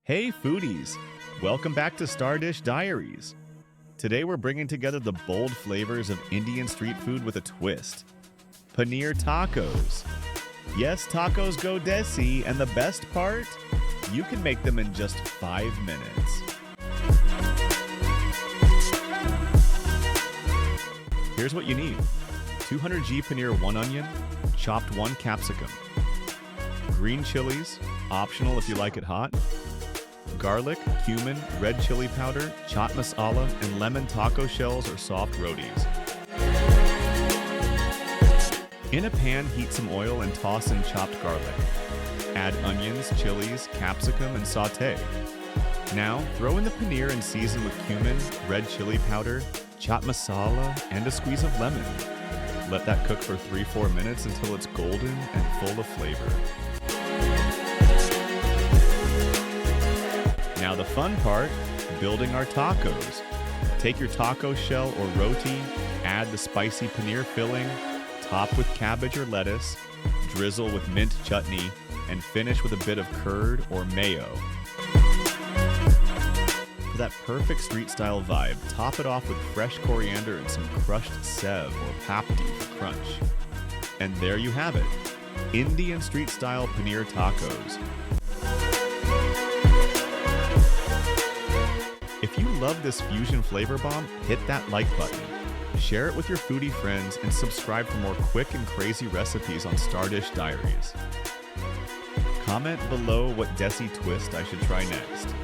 Hey foodies! Welcome back to Star Dish Diaries. Today we're bringing together the bold flavors of Indian street food with a twist. Paneer Tacos. Yes, tacos go desi, and the best part? You can make them in just 5 minutes. Here's what you need. 200g paneer 1 onion, chopped 1 capsicum. Green chilies, optional if you like it hot. Garlic, cumin, red chili powder, chaat masala, and lemon taco shells or soft rotis. In a pan, heat some oil and toss in chopped garlic. Add onions, chilies, capsicum, and sauté. Now, throw in the paneer and season with cumin, red chili powder, chaat masala, and a squeeze of lemon. Let that cook for 3-4 minutes until it's golden and full of flavor. Now the fun part, building our tacos. Take your taco shell or roti, add the spicy paneer filling, top with cabbage or lettuce, drizzle with mint chutney, and finish with a bit of curd or mayo. For that perfect street style vibe, top it off with fresh coriander and some crushed sev or papdi for crunch. And there you have it, Indian street style paneer tacos. If you love this fusion flavor bomb, hit that like button. Share it with your foodie friends and subscribe for more quick and crazy recipes on Star Dish Diaries. Comment below what desi twist I should try next.